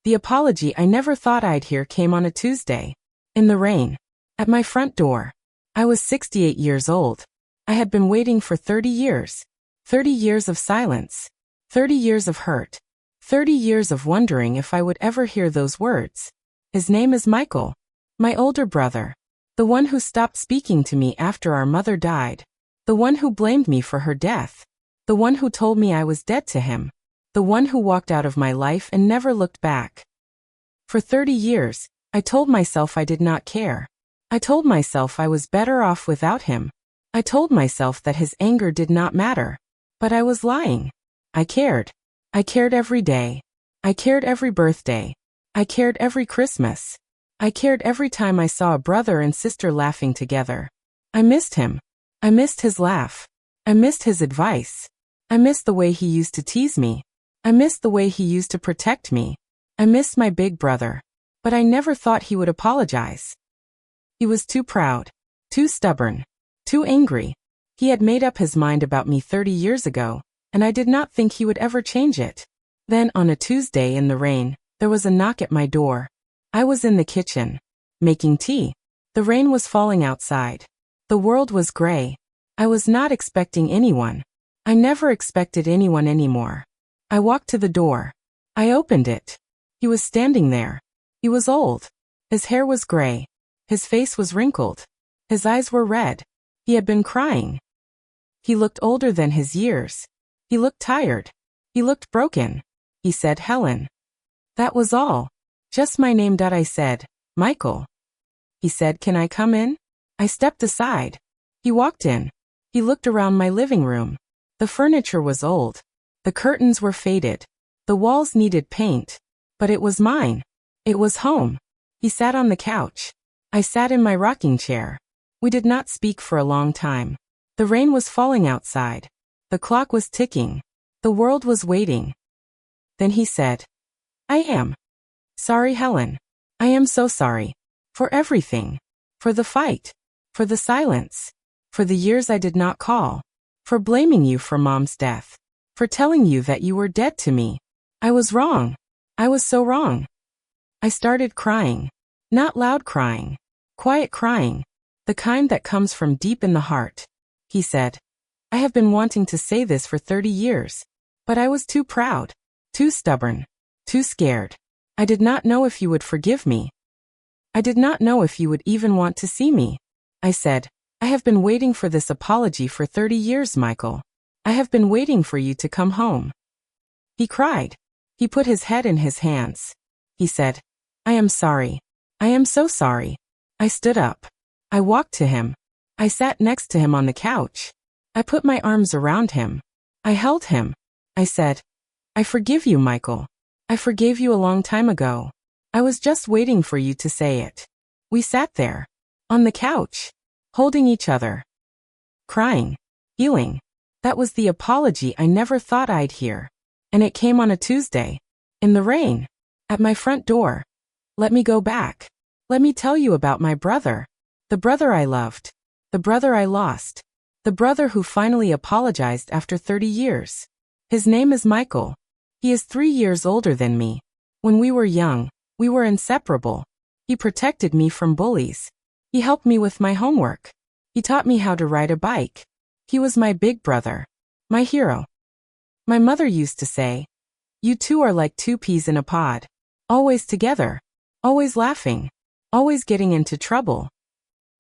The apology I never thought I'd hear came on a Tuesday. In the rain. At my front door. I was 68 years old. I had been waiting for 30 years. 30 years of silence. 30 years of hurt. 30 years of wondering if I would ever hear those words. His name is Michael. My older brother. The one who stopped speaking to me after our mother died. The one who blamed me for her death. The one who told me I was dead to him. The one who walked out of my life and never looked back. For 30 years, I told myself I did not care. I told myself I was better off without him. I told myself that his anger did not matter. But I was lying. I cared. I cared every day. I cared every birthday. I cared every Christmas. I cared every time I saw a brother and sister laughing together. I missed him. I missed his laugh. I missed his advice. I missed the way he used to tease me. I missed the way he used to protect me. I missed my big brother. But I never thought he would apologize. He was too proud. Too stubborn. Too angry. He had made up his mind about me 30 years ago, and I did not think he would ever change it. Then, on a Tuesday in the rain, there was a knock at my door. I was in the kitchen, making tea. The rain was falling outside. The world was gray. I was not expecting anyone. I never expected anyone anymore. I walked to the door. I opened it. He was standing there. He was old. His hair was gray. His face was wrinkled. His eyes were red. He had been crying. He looked older than his years. He looked tired. He looked broken. He said, "Helen." That was all. Just my name. I said, "Michael." He said, "Can I come in?" I stepped aside. He walked in. He looked around my living room. The furniture was old. The curtains were faded. The walls needed paint. But it was mine. It was home. He sat on the couch. I sat in my rocking chair. We did not speak for a long time. The rain was falling outside. The clock was ticking. The world was waiting. Then he said, "I am sorry, Helen. I am so sorry. For everything. For the fight. For the silence. For the years I did not call. For blaming you for Mom's death. For telling you that you were dead to me. I was wrong. I was so wrong." I started crying. Not loud crying. Quiet crying. The kind that comes from deep in the heart. He said, "I have been wanting to say this for 30 years. But I was too proud. Too stubborn. Too scared. I did not know if you would forgive me. I did not know if you would even want to see me." I said, "I have been waiting for this apology for 30 years, Michael. I have been waiting for you to come home." He cried. He put his head in his hands. He said, "I am sorry. I am so sorry." I stood up. I walked to him. I sat next to him on the couch. I put my arms around him. I held him. I said, "I forgive you, Michael. I forgave you a long time ago. I was just waiting for you to say it." We sat there. On the couch. Holding each other. Crying. Healing. That was the apology I never thought I'd hear. And it came on a Tuesday. In the rain. At my front door. Let me go back. Let me tell you about my brother. The brother I loved. The brother I lost. The brother who finally apologized after 30 years. His name is Michael. He is 3 years older than me. When we were young, we were inseparable. He protected me from bullies. He helped me with my homework. He taught me how to ride a bike. He was my big brother. My hero. My mother used to say, "You two are like two peas in a pod. Always together. Always laughing. Always getting into trouble."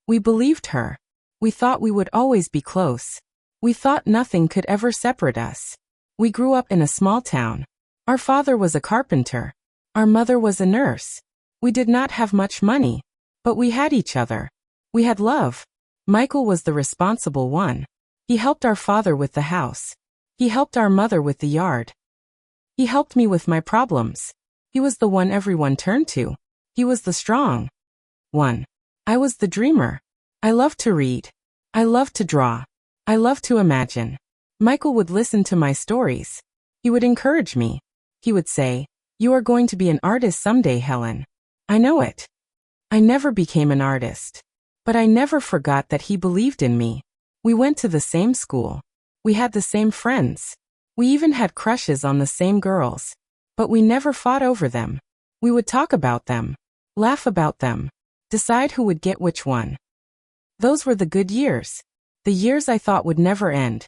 We believed her. We thought we would always be close. We thought nothing could ever separate us. We grew up in a small town. Our father was a carpenter. Our mother was a nurse. We did not have much money. But we had each other. We had love. Michael was the responsible one. He helped our father with the house. He helped our mother with the yard. He helped me with my problems. He was the one everyone turned to. He was the strong one. I was the dreamer. I loved to read. I loved to draw. I loved to imagine. Michael would listen to my stories. He would encourage me. He would say, "You are going to be an artist someday, Helen. I know it." I never became an artist. But I never forgot that he believed in me. We went to the same school. We had the same friends. We even had crushes on the same girls. But we never fought over them. We would talk about them, laugh about them, decide who would get which one. Those were the good years. The years I thought would never end.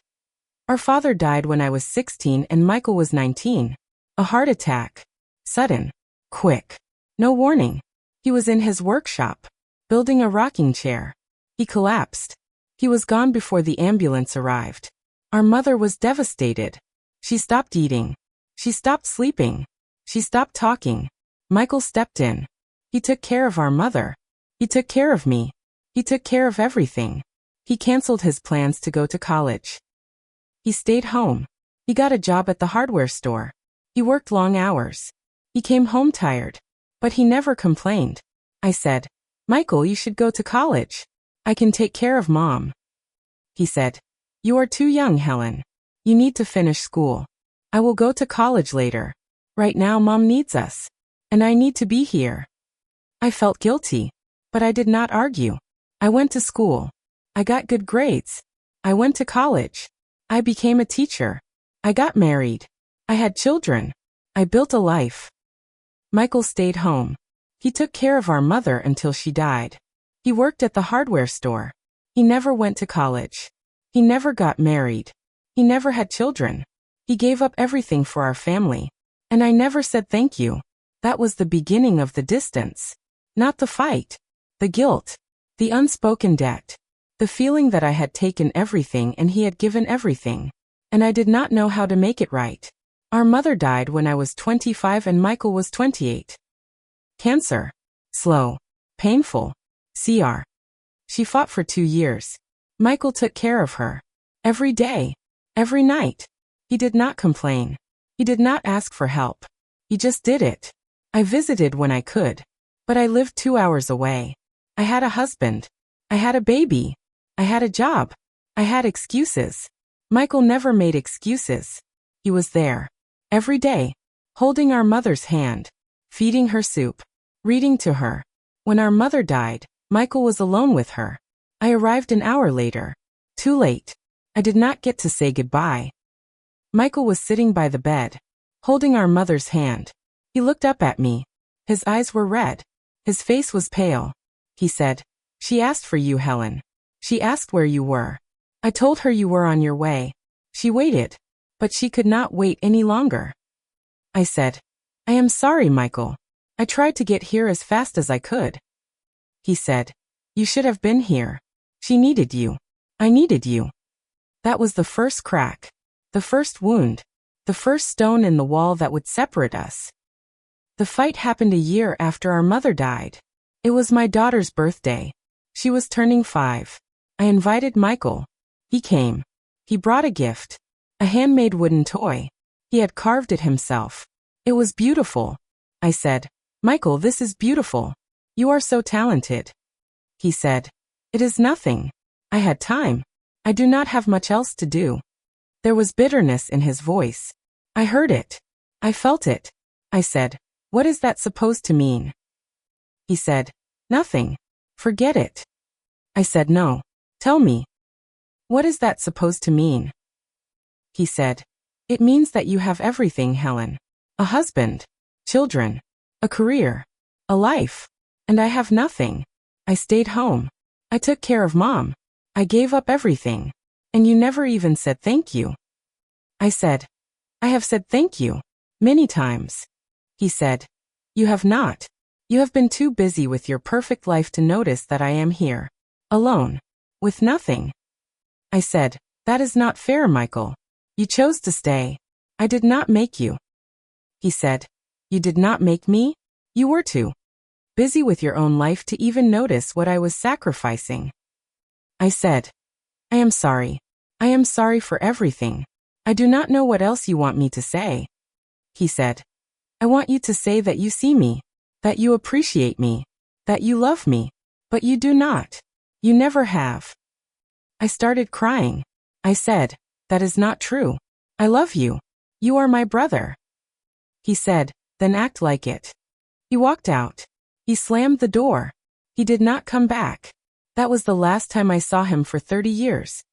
Our father died when I was 16 and Michael was 19. A heart attack. Sudden. Quick. No warning. He was in his workshop, building a rocking chair. He collapsed. He was gone before the ambulance arrived. Our mother was devastated. She stopped eating. She stopped sleeping. She stopped talking. Michael stepped in. He took care of our mother. He took care of me. He took care of everything. He canceled his plans to go to college. He stayed home. He got a job at the hardware store. He worked long hours. He came home tired. But he never complained. I said, "Michael, you should go to college. I can take care of Mom." He said, "You are too young, Helen. You need to finish school. I will go to college later. Right now Mom needs us. And I need to be here." I felt guilty. But I did not argue. I went to school. I got good grades. I went to college. I became a teacher. I got married. I had children. I built a life. Michael stayed home. He took care of our mother until she died. He worked at the hardware store. He never went to college. He never got married. He never had children. He gave up everything for our family. And I never said thank you. That was the beginning of the distance. Not the fight. The guilt. The unspoken debt. The feeling that I had taken everything and he had given everything. And I did not know how to make it right. Our mother died when I was 25 and Michael was 28. Cancer. Slow. Painful. CR. She fought for 2 years. Michael took care of her. Every day. Every night. He did not complain. He did not ask for help. He just did it. I visited when I could. But I lived 2 hours away. I had a husband. I had a baby. I had a job. I had excuses. Michael never made excuses. He was there. Every day. Holding our mother's hand. Feeding her soup. Reading to her. When our mother died, Michael was alone with her. I arrived an hour later. Too late. I did not get to say goodbye. Michael was sitting by the bed, holding our mother's hand. He looked up at me. His eyes were red. His face was pale. He said, "She asked for you, Helen. She asked where you were. I told her you were on your way. She waited. But she could not wait any longer." I said, "I am sorry, Michael. I tried to get here as fast as I could." He said, "You should have been here. She needed you. I needed you." That was the first crack. The first wound. The first stone in the wall that would separate us. The fight happened a year after our mother died. It was my daughter's birthday. She was turning 5. I invited Michael. He came. He brought a gift. A handmade wooden toy. He had carved it himself. It was beautiful. I said, "Michael, this is beautiful. You are so talented." He said, "It is nothing. I had time. I do not have much else to do." There was bitterness in his voice. I heard it. I felt it. I said, "What is that supposed to mean?" He said, "Nothing. Forget it." I said, "No. Tell me. What is that supposed to mean?" He said, "It means that you have everything, Helen. A husband, children, a career, a life. And I have nothing. I stayed home. I took care of Mom. I gave up everything. And you never even said thank you." I said, "I have said thank you. Many times." He said, "You have not. You have been too busy with your perfect life to notice that I am here. Alone. With nothing." I said, "That is not fair, Michael. You chose to stay. I did not make you." He said, "You did not make me? You were too busy with your own life to even notice what I was sacrificing." I said, "I am sorry. I am sorry for everything. I do not know what else you want me to say." He said, "I want you to say that you see me, that you appreciate me, that you love me, but you do not. You never have." I started crying. I said, "That is not true. I love you. You are my brother." He said, "Then act like it." He walked out. He slammed the door. He did not come back. That was the last time I saw him for 30 years.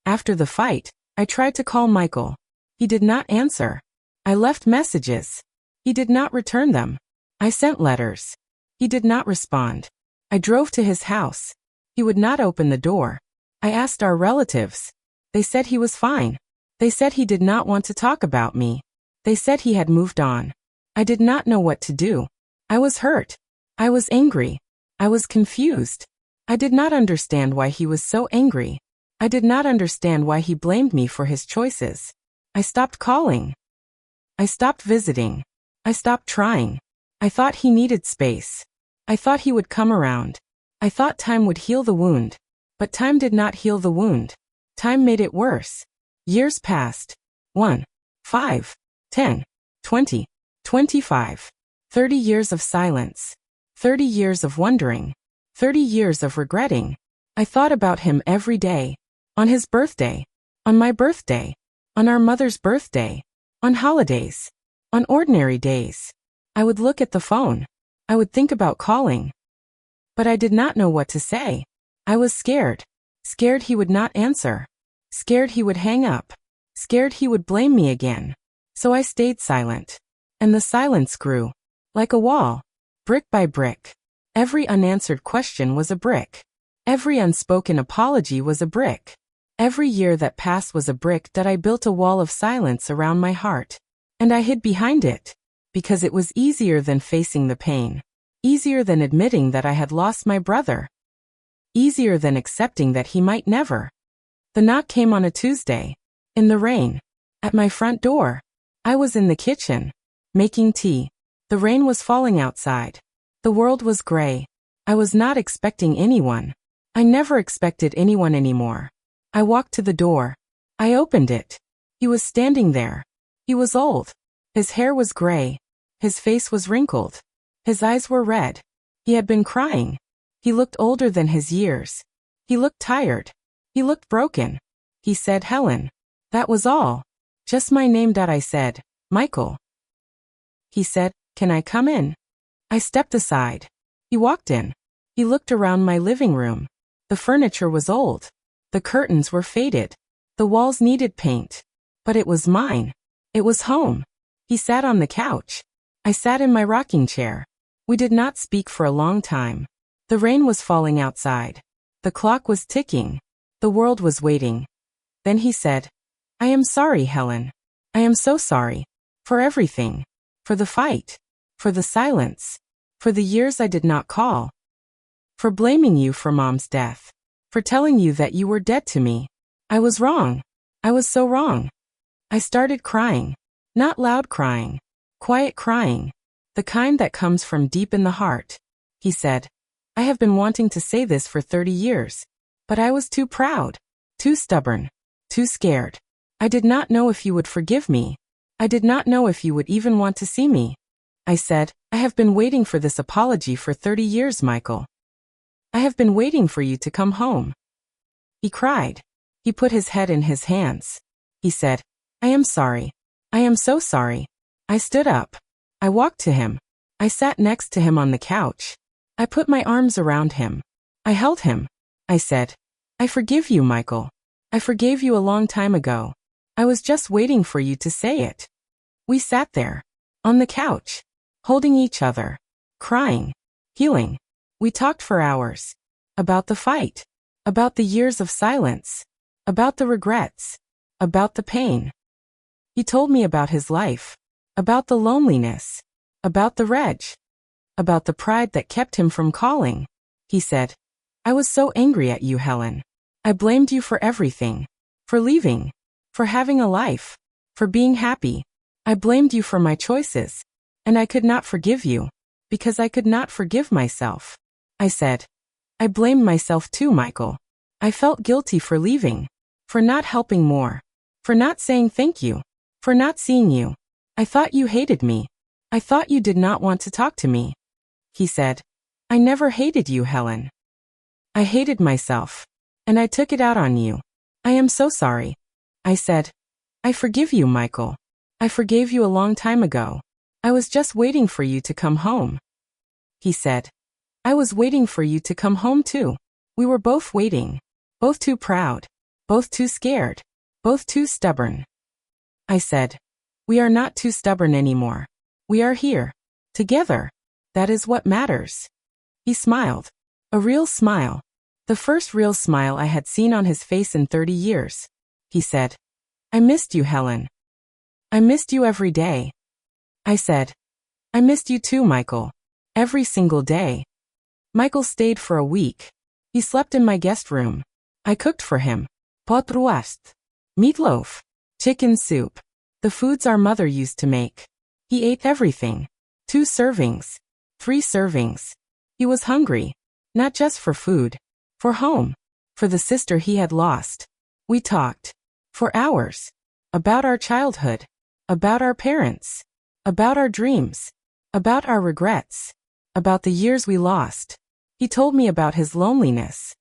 After the fight, I tried to call Michael. He did not answer. I left messages. He did not return them. I sent letters. He did not respond. I drove to his house. He would not open the door. I asked our relatives. They said he was fine. They said he did not want to talk about me. They said he had moved on. I did not know what to do. I was hurt. I was angry. I was confused. I did not understand why he was so angry. I did not understand why he blamed me for his choices. I stopped calling. I stopped visiting. I stopped trying. I thought he needed space. I thought he would come around. I thought time would heal the wound. But time did not heal the wound. Time made it worse. Years passed. 1, 5, 10, 20, 25, 30 years of silence. 30 years of wondering. 30 years of regretting. I thought about him every day. On his birthday. On my birthday. On our mother's birthday. On holidays. On ordinary days. I would look at the phone. I would think about calling. But I did not know what to say. I was scared. Scared he would not answer. Scared he would hang up. Scared he would blame me again. So I stayed silent. And the silence grew. Like a wall. Brick by brick. Every unanswered question was a brick. Every unspoken apology was a brick. Every year that passed was a brick that I built a wall of silence around my heart. And I hid behind it. Because it was easier than facing the pain. Easier than admitting that I had lost my brother. Easier than accepting that he might never. The knock came on a Tuesday. In the rain. At my front door. I was in the kitchen. Making tea. The rain was falling outside. The world was gray. I was not expecting anyone. I never expected anyone anymore. I walked to the door. I opened it. He was standing there. He was old. His hair was gray. His face was wrinkled. His eyes were red. He had been crying. He looked older than his years. He looked tired. He looked broken. He said, "Helen." That was all. Just my name. I said, "Michael." He said, "Can I come in?" I stepped aside. He walked in. He looked around my living room. The furniture was old. The curtains were faded. The walls needed paint. But it was mine. It was home. He sat on the couch. I sat in my rocking chair. We did not speak for a long time. The rain was falling outside. The clock was ticking. The world was waiting. Then he said, "I am sorry, Helen. I am so sorry. For everything. For the fight. For the silence. For the years I did not call. For blaming you for Mom's death. For telling you that you were dead to me. I was wrong. I was so wrong." I started crying. Not loud crying. Quiet crying. The kind that comes from deep in the heart. He said, "I have been wanting to say this for 30 years. But I was too proud. Too stubborn. Too scared. I did not know if you would forgive me. I did not know if you would even want to see me." I said, "I have been waiting for this apology for 30 years, Michael. I have been waiting for you to come home." He cried. He put his head in his hands. He said, "I am sorry. I am so sorry." I stood up. I walked to him. I sat next to him on the couch. I put my arms around him. I held him. I said, "I forgive you, Michael. I forgave you a long time ago. I was just waiting for you to say it." We sat there. On the couch. Holding each other. Crying. Healing. We talked for hours. About the fight. About the years of silence. About the regrets. About the pain. He told me about his life. About the loneliness. About the reg. About the pride that kept him from calling. He said, "I was so angry at you, Helen. I blamed you for everything. For leaving. For having a life. For being happy. I blamed you for my choices. And I could not forgive you. Because I could not forgive myself." I said, "I blamed myself too, Michael. I felt guilty for leaving. For not helping more. For not saying thank you. For not seeing you. I thought you hated me. I thought you did not want to talk to me." He said, "I never hated you, Helen. I hated myself. And I took it out on you. I am so sorry." I said, "I forgive you, Michael. I forgave you a long time ago. I was just waiting for you to come home." He said, "I was waiting for you to come home too. We were both waiting. Both too proud. Both too scared. Both too stubborn." I said, "We are not too stubborn anymore. We are here. Together. That is what matters. He smiled. A real smile. The first real smile I had seen on his face in 30 years. He said, I missed you, Helen. I missed you every day. I said, I missed you too, Michael. Every single day. Michael stayed for a week. He slept in my guest room. I cooked for him. Potruast. Meatloaf. Chicken soup. The foods our mother used to make. He ate everything. 2 servings. 3 servings. He was hungry. Not just for food. For home. For the sister he had lost. We talked. For hours. About our childhood. About our parents. About our dreams. About our regrets. About the years we lost. He told me about his loneliness.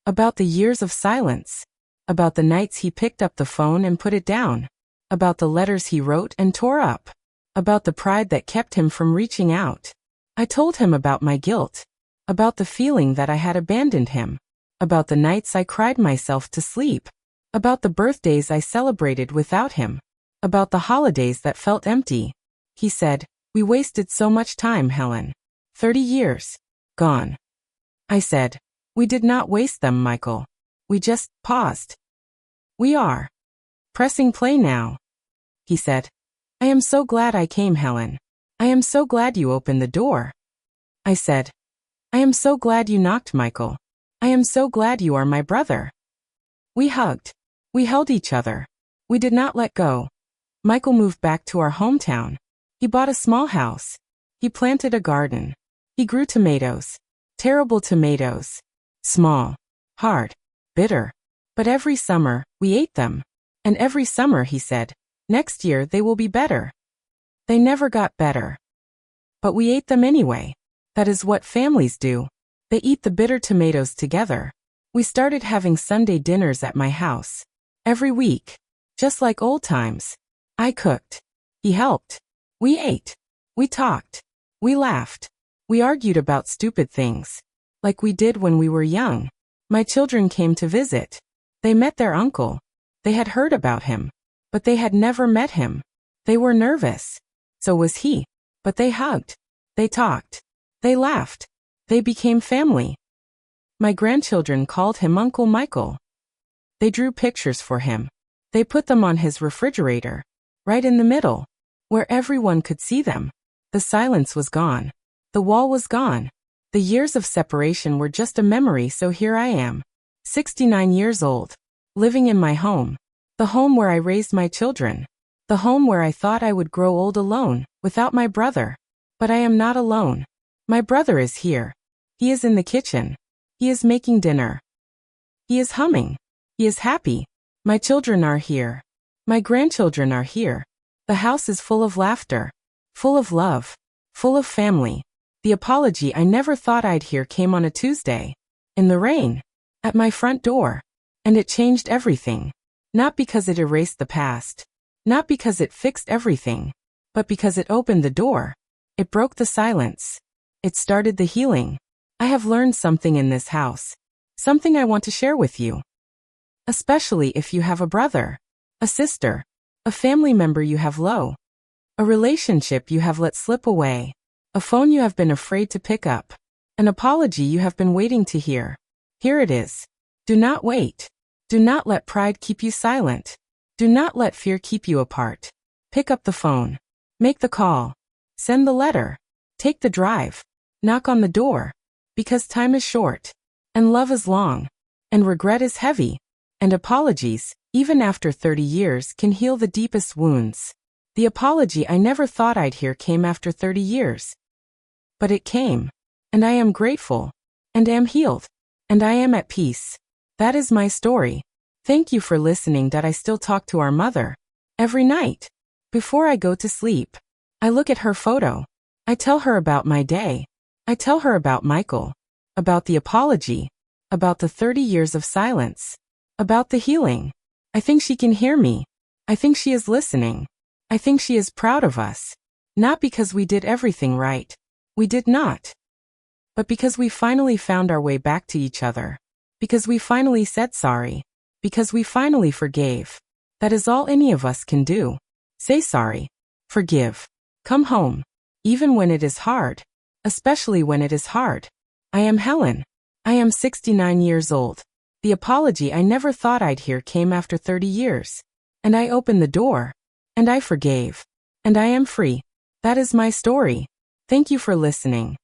About the years of silence. About the nights he picked up the phone and put it down. About the letters he wrote and tore up. About the pride that kept him from reaching out. I told him about my guilt. About the feeling that I had abandoned him. About the nights I cried myself to sleep. About the birthdays I celebrated without him. About the holidays that felt empty. He said, we wasted so much time, Helen. 30 years. Gone. I said, we did not waste them, Michael. We just paused. We are. Pressing play now. He said, I am so glad I came, Helen. I am so glad you opened the door. I said, I am so glad you knocked, Michael. I am so glad you are my brother. We hugged. We held each other. We did not let go. Michael moved back to our hometown. He bought a small house. He planted a garden. He grew tomatoes. Terrible tomatoes. Small. Hard. Bitter. But every summer, we ate them. And every summer he said, next year they will be better. They never got better. But we ate them anyway. That is what families do. They eat the bitter tomatoes together. We started having Sunday dinners at my house. Every week. Just like old times. I cooked. He helped. We ate. We talked. We laughed. We argued about stupid things. Like we did when we were young. My children came to visit. They met their uncle. They had heard about him. But they had never met him. They were nervous. So was he. But they hugged. They talked. They laughed. They became family. My grandchildren called him Uncle Michael. They drew pictures for him. They put them on his refrigerator. Right in the middle. Where everyone could see them. The silence was gone. The wall was gone. The years of separation were just a memory, so here I am. 69 years old. Living in my home. The home where I raised my children. The home where I thought I would grow old alone, without my brother. But I am not alone. My brother is here. He is in the kitchen. He is making dinner. He is humming. He is happy. My children are here. My grandchildren are here. The house is full of laughter. Full of love. Full of family. The apology I never thought I'd hear came on a Tuesday. In the rain. At my front door. And it changed everything. Not because it erased the past. Not because it fixed everything. But because it opened the door. It broke the silence. It started the healing. I have learned something in this house. Something I want to share with you. Especially if you have a brother. A sister. A family member you have low. A relationship you have let slip away. A phone you have been afraid to pick up. An apology you have been waiting to hear. Here it is. Do not wait. Do not let pride keep you silent. Do not let fear keep you apart. Pick up the phone. Make the call. Send the letter. Take the drive. Knock on the door. Because time is short. And love is long. And regret is heavy. And apologies, even after 30 years, can heal the deepest wounds. The apology I never thought I'd hear came after 30 years. But it came. And I am grateful. And am healed. And I am at peace. That is my story. Thank you for listening. That I still talk to our mother. Every night. Before I go to sleep. I look at her photo. I tell her about my day. I tell her about Michael. About the apology. About the 30 years of silence. About the healing. I think she can hear me. I think she is listening. I think she is proud of us. Not because we did everything right. We did not. But because we finally found our way back to each other. Because we finally said sorry. Because we finally forgave. That is all any of us can do. Say sorry. Forgive. Come home. Even when it is hard. especially when it is hard. I am Helen. I am 69 years old. The apology I never thought I'd hear came after 30 years. And I opened the door. And I forgave. And I am free. That is my story. Thank you for listening.